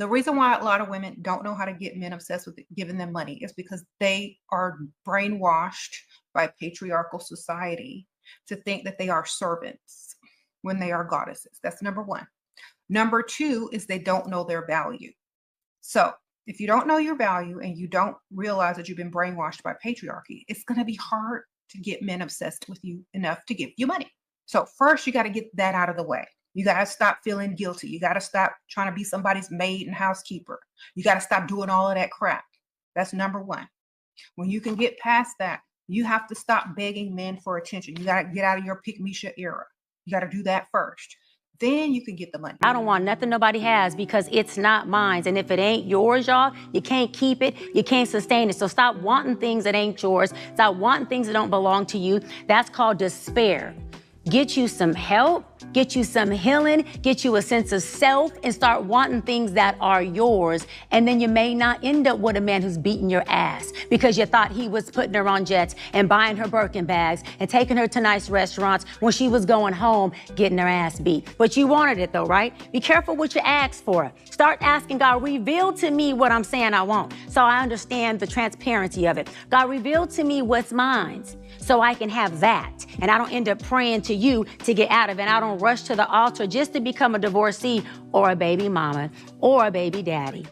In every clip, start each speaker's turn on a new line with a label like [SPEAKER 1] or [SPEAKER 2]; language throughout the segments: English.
[SPEAKER 1] The reason why a lot of women don't know how to get men obsessed with giving them money is because they are brainwashed by patriarchal society to think that they are servants when they are goddesses. That's number one. Number two is they don't know their value. So if you don't know your value and you don't realize that you've been brainwashed by patriarchy, it's going to be hard to get men obsessed with you enough to give you money. So first, you got to get that out of the way. You got to stop feeling guilty. You got to stop trying to be somebody's maid and housekeeper. You got to stop doing all of that crap. That's number one. When you can get past that, you have to stop begging men for attention. You got to get out of your pick-me-shit era. You got to do that first. Then you can get the money.
[SPEAKER 2] I don't want nothing nobody has because it's not mine. And if it ain't yours, y'all, you can't keep it. You can't sustain it. So stop wanting things that ain't yours. Stop wanting things that don't belong to you. That's called despair. Get you some help, get you some healing, get you a sense of self, and start wanting things that are yours. And then you may not end up with a man who's beating your ass because you thought he was putting her on jets and buying her Birkin bags and taking her to nice restaurants when she was going home getting her ass beat. But you wanted it though, right? Be careful what you ask for. Start asking God, reveal to me what I'm saying I want, so I understand the transparency of it. God, reveal to me what's mine, so I can have that. And I don't end up praying to you to get out of it. I don't rush to the altar just to become a divorcee or a baby mama or a baby daddy.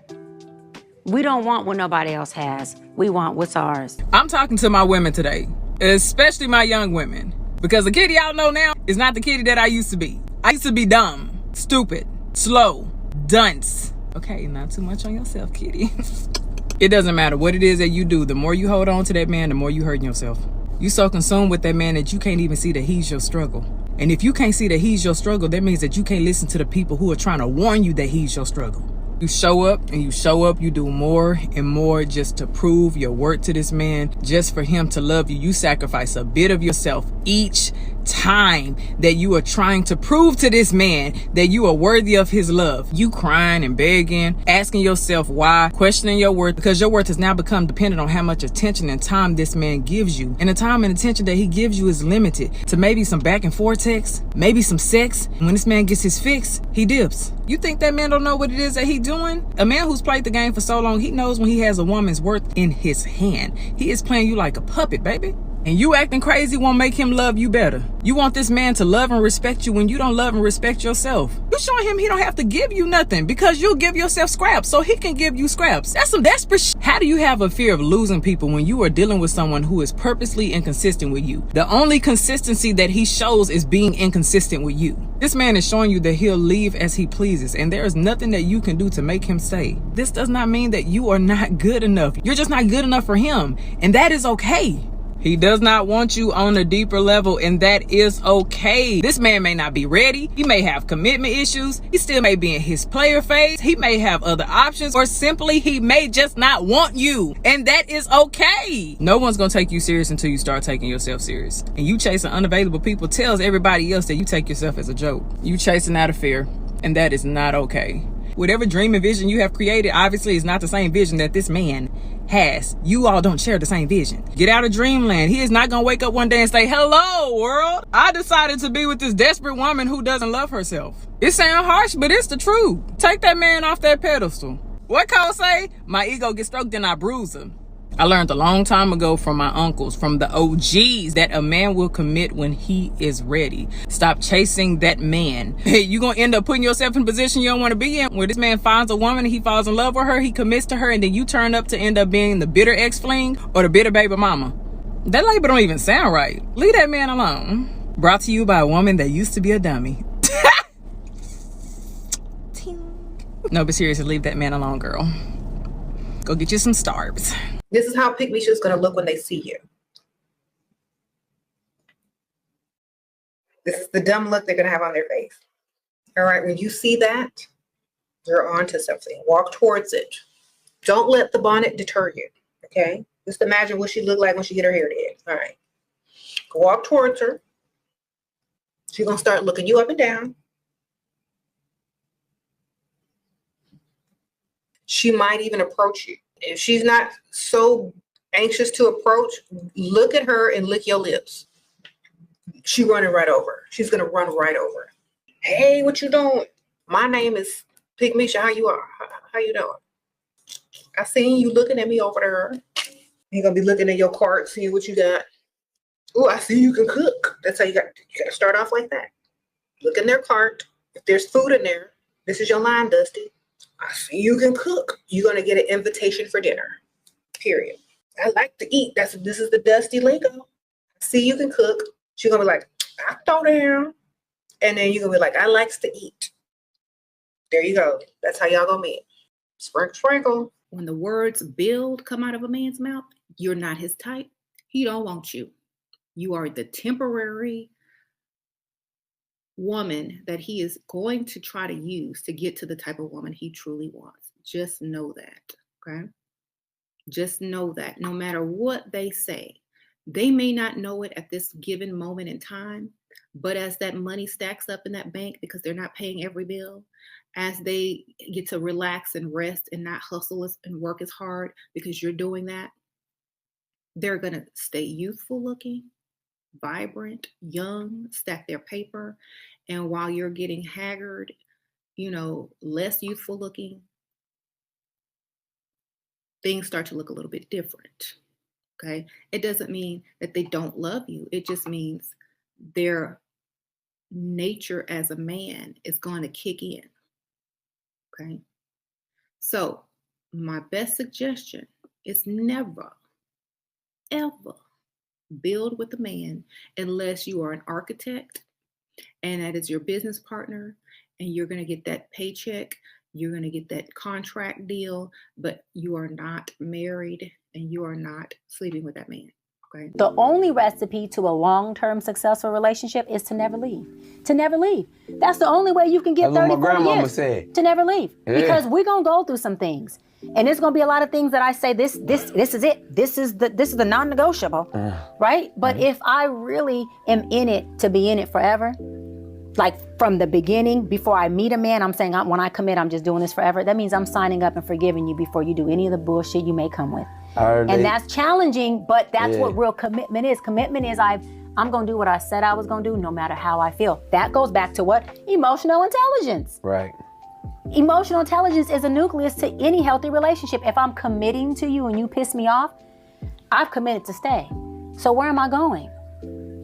[SPEAKER 2] We don't want what nobody else has. We want what's ours.
[SPEAKER 3] I'm talking to my women today, especially my young women, because the kitty y'all know now is not the kitty that I used to be. I used to be dumb, stupid, slow, dunce. Okay, not too much on yourself, kitty. It doesn't matter what it is that you do. The more you hold on to that man, the more you hurt yourself. You so consumed with that man that you can't even see that he's your struggle. And if you can't see that he's your struggle, that means that you can't listen to the people who are trying to warn you that he's your struggle. You show up and you show up, you do more and more just to prove your worth to this man, just for him to love you. You sacrifice a bit of yourself each time that you are trying to prove to this man that you are worthy of his love. You crying and begging, asking yourself why, questioning your worth, because your worth has now become dependent on how much attention and time this man gives you. And the time and attention that he gives you is limited to maybe some back and forth text, maybe some sex. And when this man gets his fix, he dips. You think that man don't know what it is that he doing? A man who's played the game for so long, he knows when he has a woman's worth in his hand. He is playing you like a puppet, baby. And you acting crazy won't make him love you better. You want this man to love and respect you when you don't love and respect yourself. You showing him he don't have to give you nothing because you'll give yourself scraps so he can give you scraps. That's some desperate shit. How do you have a fear of losing people when you are dealing with someone who is purposely inconsistent with you? The only consistency that he shows is being inconsistent with you. This man is showing you that he'll leave as he pleases, and there is nothing that you can do to make him stay. This does not mean that you are not good enough. You're just not good enough for him, and that is okay. He does not want you on a deeper level, and that is okay. This man may not be ready. He may have commitment issues. He still may be in his player phase. He may have other options, or simply he may just not want you, and that is okay. No one's gonna take you serious until you start taking yourself serious. And you chasing unavailable people tells everybody else that you take yourself as a joke. You chasing out of fear, and that is not okay. Whatever dream and vision you have created obviously is not the same vision that this man has. You all don't share the same vision. Get out of dreamland. He is not gonna wake up one day and say, hello world, I decided to be with this desperate woman who doesn't love herself. It sounds harsh, but it's the truth. Take that man off that pedestal. What Cole say? My ego gets stroked and I bruise him. I learned a long time ago from my uncles, from the OGs, that a man will commit when he is ready. Stop chasing that man. You're going to end up putting yourself in a position you don't want to be in, where this man finds a woman, he falls in love with her, he commits to her, and then you turn up to end up being the bitter ex-fling or the bitter baby mama. That label don't even sound right. Leave that man alone. Brought to you by a woman that used to be a dummy. No, but seriously, leave that man alone, girl. Go get you some Starbs.
[SPEAKER 1] This is how Pick Me Shoe is going to look when they see you. This is the dumb look they're going to have on their face. All right, when you see that, you're on to something. Walk towards it. Don't let the bonnet deter you, okay? Just imagine what she looked like when she get her hair did. All right. Walk towards her. She's going to start looking you up and down. She might even approach you. If she's not so anxious to approach, look at her and lick your lips. She running right over. She's going to run right over. Hey, what you doing? My name is Pygmisha. How you are? How you doing? I seen you looking at me over there. You're gonna be looking at your cart, seeing what you got. Oh, I see you can cook. That's how you gotta start off like that. Look in their cart. If there's food in there, this is your line, Dusty. I see you can cook. You're gonna get an invitation for dinner. Period. I like to eat. This is the Dusty lingo. I see you can cook. She's gonna be like, I throw down. And then you're gonna be like, I likes to eat. There you go. That's how y'all gonna meet. Sprinkle, sprinkle.
[SPEAKER 4] When the words build come out of a man's mouth, you're not his type. He don't want you. You are the temporary woman that he is going to try to use to get to the type of woman he truly wants. Just know that, okay? Just know that no matter what they say, they may not know it at this given moment in time, but as that money stacks up in that bank because they're not paying every bill, as they get to relax and rest and not hustle and work as hard because you're doing that, they're going to stay youthful looking, vibrant, young, stack their paper. And while you're getting haggard, less youthful looking, things start to look a little bit different. Okay. It doesn't mean that they don't love you. It just means their nature as a man is going to kick in. Okay. So my best suggestion is never, ever build with a man unless you are an architect and that is your business partner and you're going to get that paycheck, you're going to get that contract deal, but you are not married and you are not sleeping with that man. Okay.
[SPEAKER 2] The only recipe to a long-term successful relationship is to never leave. To never leave. That's the only way you can get 30, 40 years. Said. To never leave. Yeah. Because we're going to go through some things. And there's going to be a lot of things that I say, this is it. This is the non-negotiable, right? But if I really am in it to be in it forever, like from the beginning, before I meet a man, I'm saying when I commit, I'm just doing this forever. That means I'm signing up and forgiving you before you do any of the bullshit you may come with. And that's challenging, but that's what real commitment is. Commitment is I'm going to do what I said I was going to do no matter how I feel. That goes back to what? Emotional intelligence.
[SPEAKER 5] Right.
[SPEAKER 2] Emotional intelligence is a nucleus to any healthy relationship. If I'm committing to you and you piss me off, I've committed to stay. So where am I going?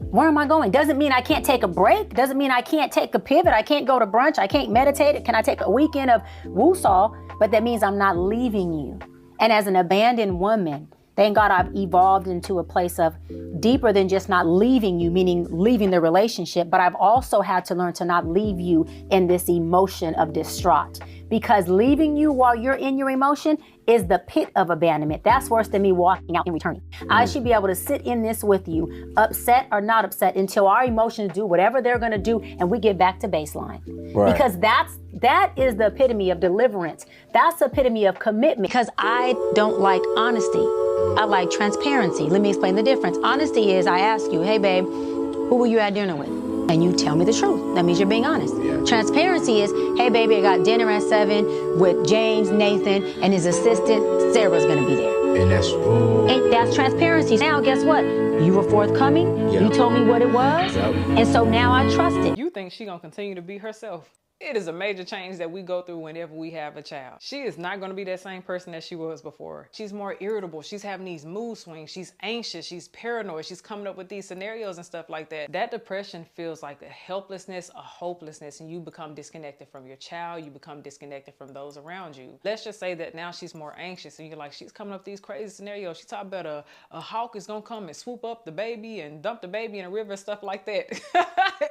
[SPEAKER 2] Where am I going? Doesn't mean I can't take a break. Doesn't mean I can't take a pivot. I can't go to brunch. I can't meditate. Can I take a weekend of woosah? But that means I'm not leaving you. And as an abandoned woman, thank God I've evolved into a place of deeper than just not leaving you, meaning leaving the relationship, but I've also had to learn to not leave you in this emotion of distraught. Because leaving you while you're in your emotion is the pit of abandonment. That's worse than me walking out and returning. I should be able to sit in this with you, upset or not upset, until our emotions do whatever they're going to do and we get back to baseline. Right. Because that is the epitome of deliverance. That's the epitome of commitment. Because I don't like honesty. I like transparency. Let me explain the difference. Honesty is I ask you, hey babe, who were you at dinner with? And you tell me the truth. That means you're being honest. Yeah. Transparency is, hey baby, I got dinner at 7 with James, Nathan, and his assistant, Sarah's gonna be there. And that's transparency. Now, guess what? You were forthcoming. Yep. You told me what it was. Yep. And so now I trust it.
[SPEAKER 3] You think she gonna continue to be herself? It is a major change that we go through whenever we have a child. She is not going to be that same person that she was before. She's more irritable. She's having these mood swings. She's anxious. She's paranoid. She's coming up with these scenarios and stuff like that. That depression feels like a helplessness, a hopelessness, and you become disconnected from your child. You become disconnected from those around you. Let's just say that now she's more anxious and you're like, she's coming up with these crazy scenarios. She's talking about a hawk is going to come and swoop up the baby and dump the baby in a river, stuff like that.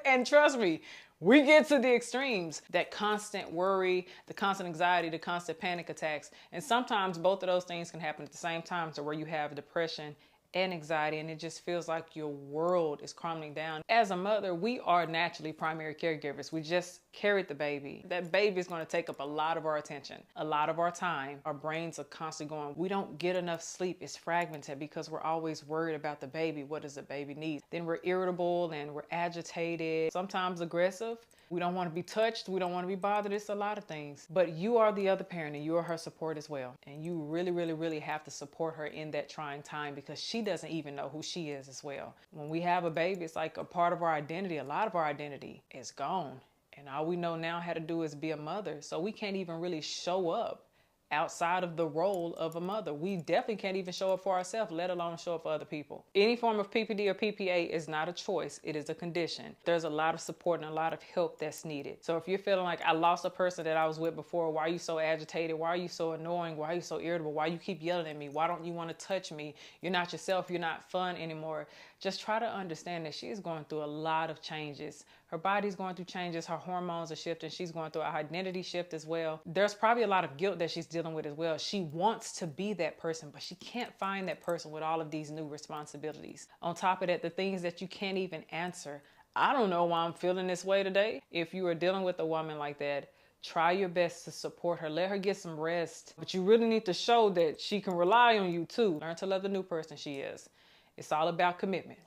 [SPEAKER 3] And trust me, we get to the extremes, that constant worry, the constant anxiety, the constant panic attacks. And sometimes both of those things can happen at the same time, to where you have depression and anxiety, and it just feels like your world is crumbling down. As a mother, we are naturally primary caregivers. We just carried the baby. That baby is going to take up a lot of our attention, a lot of our time. Our brains are constantly going. We don't get enough sleep. It's fragmented because we're always worried about the baby. What does the baby need? Then we're irritable and we're agitated, sometimes aggressive. We don't want to be touched. We don't want to be bothered. It's a lot of things. But you are the other parent and you are her support as well. And you really, really, really have to support her in that trying time, because she doesn't even know who she is as well. When we have a baby, it's like a part of our identity. A lot of our identity is gone. And all we know now how to do is be a mother. So we can't even really show up outside of the role of a mother. We definitely can't even show up for ourselves, let alone show up for other people. Any form of PPD or PPA is not a choice, it is a condition. There's a lot of support and a lot of help that's needed. So if you're feeling like, I lost a person that I was with before, why are you so agitated? Why are you so annoying? Why are you so irritable? Why you keep yelling at me? Why don't you want to touch me? You're not yourself, you're not fun anymore. Just try to understand that she's going through a lot of changes. Her body's going through changes, her hormones are shifting, she's going through an identity shift as well. There's probably a lot of guilt that she's dealing with as well. She wants to be that person, but she can't find that person with all of these new responsibilities. On top of that, the things that you can't even answer. I don't know why I'm feeling this way today. If you are dealing with a woman like that, try your best to support her. Let her get some rest. But you really need to show that she can rely on you too. Learn to love the new person she is. It's all about commitment.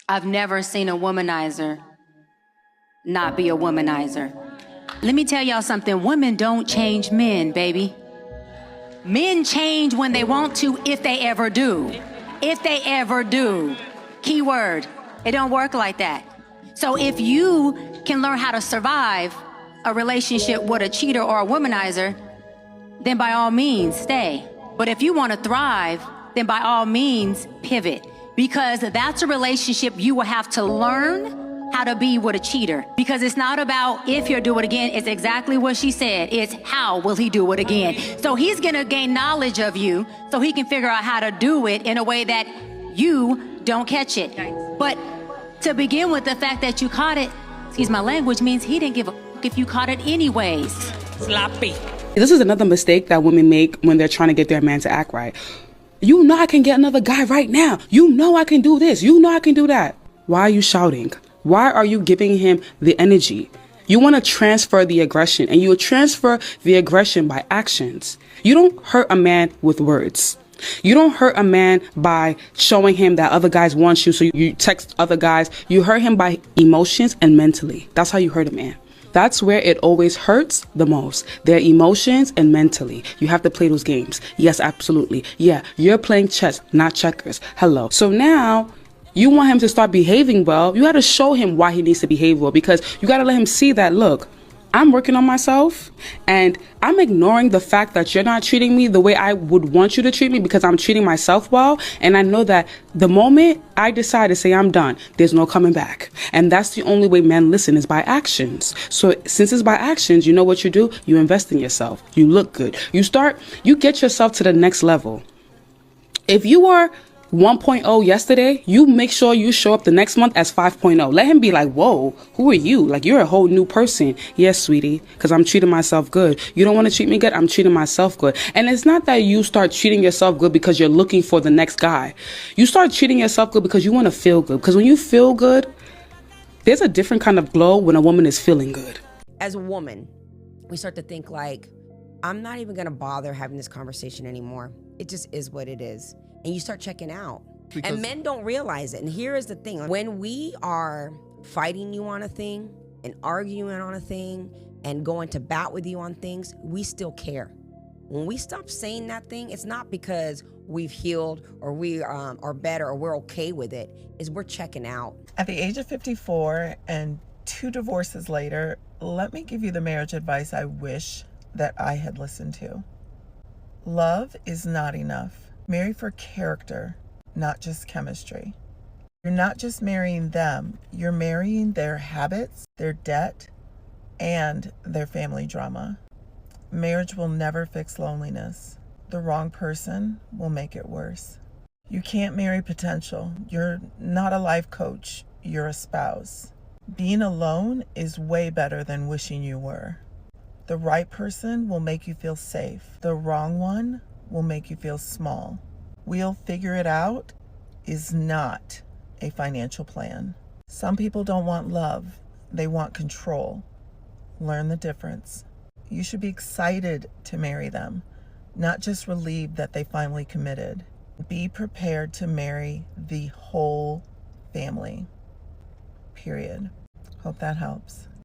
[SPEAKER 2] I've never seen a womanizer not be a womanizer. Let me tell y'all something. Women don't change men, baby. Men change when they want to, if they ever do. If they ever do. Key word. It don't work like that. So if you can learn how to survive a relationship with a cheater or a womanizer, then by all means, stay. But if you want to thrive, then by all means, pivot. Because that's a relationship you will have to learn how to be with a cheater. Because it's not about if he'll do it again, it's exactly what she said. It's how will he do it again. So he's gonna gain knowledge of you so he can figure out how to do it in a way that you don't catch it. But to begin with, the fact that you caught it, excuse my language, means he didn't give a f if you caught it anyways.
[SPEAKER 3] Sloppy.
[SPEAKER 5] This is another mistake that women make when they're trying to get their man to act right. You know I can get another guy right now. You know I can do this. You know I can do that. Why are you shouting? Why are you giving him the energy? You want to transfer the aggression, and you transfer the aggression by actions. You don't hurt a man with words. You don't hurt a man by showing him that other guys want you, so you text other guys. You hurt him by emotions and mentally. That's how you hurt a man. That's where it always hurts the most. Their emotions and mentally. You have to play those games. Yes, absolutely. Yeah, you're playing chess, not checkers. Hello. So now you want him to start behaving well. You got to show him why he needs to behave well, because you got to let him see that, look, I'm working on myself and I'm ignoring the fact that you're not treating me the way I would want you to treat me because I'm treating myself well. And I know that the moment I decide to say I'm done, there's no coming back. And that's the only way men listen, is by actions. So since it's by actions, you know what you do? You invest in yourself. You look good. You get yourself to the next level. If you were 1.0 yesterday, you make sure you show up the next month as 5.0. Let him be like, whoa, who are you? Like, you're a whole new person. Yes, sweetie, because I'm treating myself good. You don't want to treat me good? I'm treating myself good. And it's not that you start treating yourself good because you're looking for the next guy. You start treating yourself good because you want to feel good. Because when you feel good, there's a different kind of glow when a woman is feeling good.
[SPEAKER 6] As a woman, we start to think like, I'm not even going to bother having this conversation anymore. It just is what it is. And you start checking out. And men don't realize it. And here is the thing. When we are fighting you on a thing and arguing on a thing and going to bat with you on things, we still care. When we stop saying that thing, it's not because we've healed or we are better or we're okay with it. It's we're checking out.
[SPEAKER 7] At the age of 54 and 2 divorces later, let me give you the marriage advice I wish that I had listened to. Love is not enough. Marry for character, not just chemistry. You're not just marrying them, you're marrying their habits, their debt, and their family drama. Marriage will never fix loneliness. The wrong person will make it worse. You can't marry potential. You're not a life coach, you're a spouse. Being alone is way better than wishing you were. The right person will make you feel safe. The wrong one will make you feel small. We'll figure it out is not a financial plan. Some people don't want love, they want control. Learn the difference. You should be excited to marry them, not just relieved that they finally committed. Be prepared to marry the whole family. Period. Hope that helps.